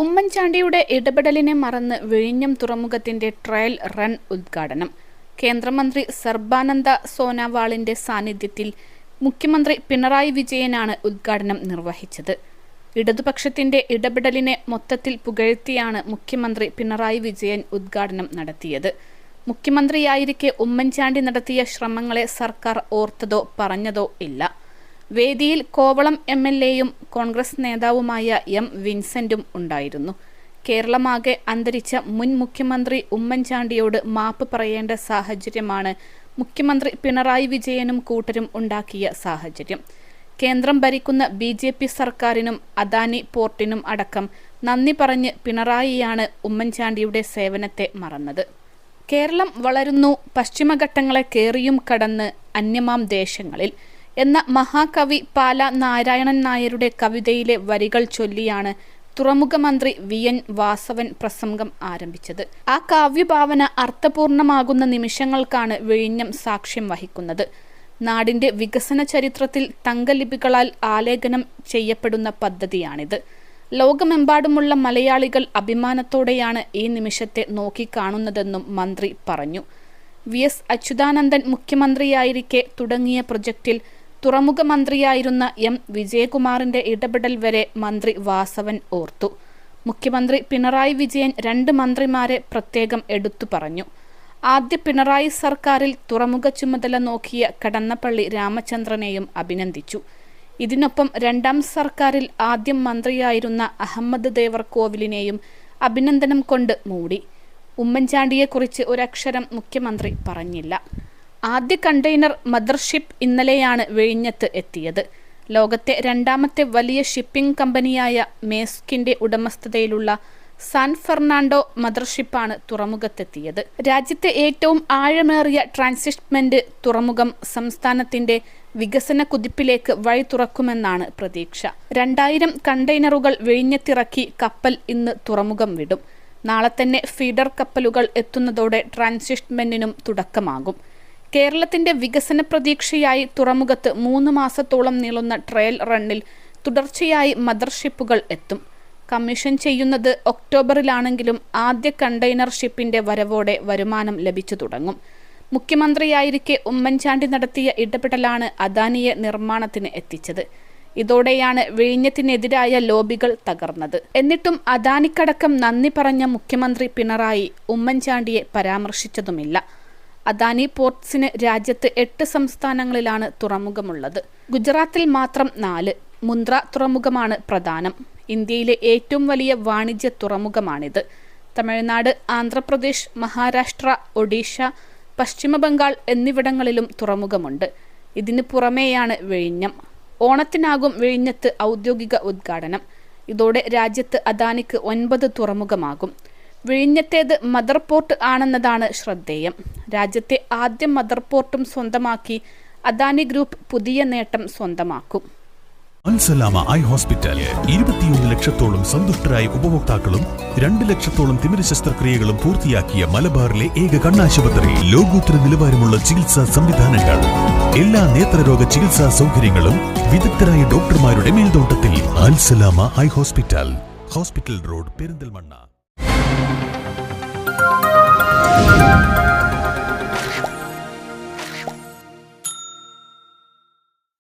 ഉമ്മൻചാണ്ടിയുടെ ഇടപെടലിനെ മറന്ന് വിഴിഞ്ഞം തുറമുഖത്തിന്റെ ട്രയൽ റൺ ഉദ്ഘാടനം കേന്ദ്രമന്ത്രി സർബാനന്ദ സോനോവാളിന്റെ സാന്നിധ്യത്തിൽ മുഖ്യമന്ത്രി പിണറായി വിജയനാണ് ഉദ്ഘാടനം നിർവഹിച്ചത്. ഇടതുപക്ഷത്തിന്റെ ഇടപെടലിനെ മൊത്തത്തിൽ പുകഴ്ത്തിയാണ് മുഖ്യമന്ത്രി പിണറായി വിജയൻ ഉദ്ഘാടനം നടത്തിയത്. മുഖ്യമന്ത്രിയായിരിക്കെ ഉമ്മൻചാണ്ടി നടത്തിയ ശ്രമങ്ങളെ സർക്കാർ ഓർത്തതോ പറഞ്ഞതോ ഇല്ല. വേദിയിൽ കോവളം MLAയും കോൺഗ്രസ് നേതാവുമായ M. വിൻസെന്റും ഉണ്ടായിരുന്നു. കേരളമാകെ അന്തരിച്ച മുൻ മുഖ്യമന്ത്രി ഉമ്മൻചാണ്ടിയോട് മാപ്പ് പറയേണ്ട സാഹചര്യമാണ് മുഖ്യമന്ത്രി പിണറായി വിജയനും കൂട്ടരും ഉണ്ടാക്കിയ സാഹചര്യം. കേന്ദ്രം ഭരിക്കുന്ന BJP സർക്കാരിനും അദാനി പോർട്ടിനും അടക്കം നന്ദി പറഞ്ഞ് പിണറായിയാണ് ഉമ്മൻചാണ്ടിയുടെ സേവനത്തെ മറന്നത്. കേരളം വളരുന്നു പശ്ചിമഘട്ടങ്ങളെ കേറിയും കടന്ന് അന്യമാം ദേശങ്ങളിൽ എന്ന മഹാകവി പാല നാരായണൻ നായരുടെ കവിതയിലെ വരികൾ ചൊല്ലിയാണ് തുറമുഖ മന്ത്രി VN വാസവൻ പ്രസംഗം ആരംഭിച്ചത്. ആ കാവ്യഭാവന അർത്ഥപൂർണമാകുന്ന നിമിഷങ്ങൾക്കാണ് വിഴിഞ്ഞം സാക്ഷ്യം വഹിക്കുന്നത്. നാടിന്റെ വികസന ചരിത്രത്തിൽ തങ്കലിപികളാൽ ആലേഖനം ചെയ്യപ്പെടുന്ന പദ്ധതിയാണിത്. ലോകമെമ്പാടുമുള്ള മലയാളികൾ അഭിമാനത്തോടെയാണ് ഈ നിമിഷത്തെ നോക്കിക്കാണുന്നതെന്നും മന്ത്രി പറഞ്ഞു. VS അച്യുതാനന്ദൻ മുഖ്യമന്ത്രിയായിരിക്കെ തുടങ്ങിയ പ്രൊജക്റ്റിൽ തുറമുഖ മന്ത്രിയായിരുന്ന M. വിജയകുമാറിന്റെ ഇടപെടൽ വരെ മന്ത്രി വാസവൻ ഓർത്തു. മുഖ്യമന്ത്രി പിണറായി വിജയൻ 2 മന്ത്രിമാരെ പ്രത്യേകം എടുത്തു പറഞ്ഞു. ആദ്യ പിണറായി സർക്കാരിൽ തുറമുഖ ചുമതല നോക്കിയ കടന്നപ്പള്ളി രാമചന്ദ്രനെയും അഭിനന്ദിച്ചു. ഇതിനൊപ്പം 2ാം സർക്കാരിൽ ആദ്യം മന്ത്രിയായിരുന്ന അഹമ്മദ് ദേവർകോവിലിനെയും അഭിനന്ദനം കൊണ്ട് മൂടി. ഉമ്മൻചാണ്ടിയെക്കുറിച്ച് ഒരക്ഷരം മുഖ്യമന്ത്രി പറഞ്ഞില്ല. ആദ്യ കണ്ടെയ്നർ മദർഷിപ്പ് ഇന്നലെയാണ് വിഴിഞ്ഞത്ത് എത്തിയത്. ലോകത്തെ 2ാമത്തെ വലിയ ഷിപ്പിംഗ് കമ്പനിയായ മേസ്കിന്റെ ഉടമസ്ഥതയിലുള്ള സാൻ ഫെർണാണ്ടോ മദർഷിപ്പാണ് തുറമുഖത്തെത്തിയത്. രാജ്യത്തെ ഏറ്റവും ആഴമേറിയ ട്രാൻസിറ്റ്മെന്റ് തുറമുഖം സംസ്ഥാനത്തിന്റെ വികസന കുതിപ്പിലേക്ക് വഴി തുറക്കുമെന്നാണ് പ്രതീക്ഷ. 2000 കണ്ടെയ്നറുകൾ വിഴിഞ്ഞത്തിറക്കി കപ്പൽ ഇന്ന് തുറമുഖം വിടും. നാളെ തന്നെ ഫീഡർ കപ്പലുകൾ എത്തുന്നതോടെ ട്രാൻസിറ്റ്മെന്റിനും തുടക്കമാകും. കേരളത്തിന്റെ വികസന പ്രതീക്ഷയായി തുറമുഖത്ത് 3 മാസത്തോളം നീളുന്ന ട്രയൽ റണ്ണിൽ തുടർച്ചയായി മദർഷിപ്പുകൾ എത്തും. കമ്മീഷൻ ചെയ്യുന്നത് ഒക്ടോബറിലാണെങ്കിലും ആദ്യ കണ്ടെയ്നർ ഷിപ്പിന്റെ വരവോടെ വരുമാനം ലഭിച്ചു തുടങ്ങും. മുഖ്യമന്ത്രിയായിരിക്കെ ഉമ്മൻചാണ്ടി നടത്തിയ ഇടപെടലാണ് അദാനിയെ നിർമ്മാണത്തിന് എത്തിച്ചത്. ഇതോടെയാണ് വിഴിഞ്ഞത്തിനെതിരായ ലോബികൾ തകർന്നത്. എന്നിട്ടും അദാനിക്കടക്കം നന്ദി പറഞ്ഞ മുഖ്യമന്ത്രി പിണറായി ഉമ്മൻചാണ്ടിയെ പരാമർശിച്ചതുമില്ല. അദാനി പോർട്സിന് രാജ്യത്ത് 8 സംസ്ഥാനങ്ങളിലാണ് തുറമുഖമുള്ളത്. ഗുജറാത്തിൽ മാത്രം 4. മുന്ദ്ര തുറമുഖമാണ് പ്രധാനം. ഇന്ത്യയിലെ ഏറ്റവും വലിയ വാണിജ്യ തുറമുഖമാണിത്. തമിഴ്നാട്, ആന്ധ്രാപ്രദേശ്, മഹാരാഷ്ട്ര, ഒഡീഷ, പശ്ചിമ ബംഗാൾ എന്നിവിടങ്ങളിലും തുറമുഖമുണ്ട്. ഇതിന് പുറമെയാണ് വിഴിഞ്ഞം. ഓണത്തിനാകും വിഴിഞ്ഞത്ത് ഔദ്യോഗിക ഉദ്ഘാടനം. ഇതോടെ രാജ്യത്ത് അദാനിക്ക് 9 തുറമുഖമാകും. വിഴിഞ്ഞത്തേത് മദർ പോർട്ട് ആണെന്നതാണ് ശ്രദ്ധേയം. രാജ്യത്തെ ആദ്യ മദർ പോർട്ടും സ്വന്തമാക്കി അദാനി ഗ്രൂപ്പ് പുതിയ നേട്ടം സ്വന്തമാക്കും. അൽസലാമ ഐ ഹോസ്പിറ്റൽ 21 ലക്ഷത്തോളം സന്തുഷ്ടരായ ഉപഭോക്താക്കളും 2 ലക്ഷത്തോളം തിമിര ശസ്ത്രക്രിയകളും പൂർത്തിയാക്കിയ മലബാറിലെ ഏക കണ്ണാശുപത്രി. ലോകോത്തര നിലവാരമുള്ള ചികിത്സാ സംവിധാനങ്ങൾ, എല്ലാ നേത്രരോഗ ചികിത്സാ സൗകര്യങ്ങളും വിദഗ്ധരായ ഡോക്ടർമാരുടെ മേൽനോട്ടത്തിൽ. Al Salama eye hospital, hospital road, Perinthalmanna.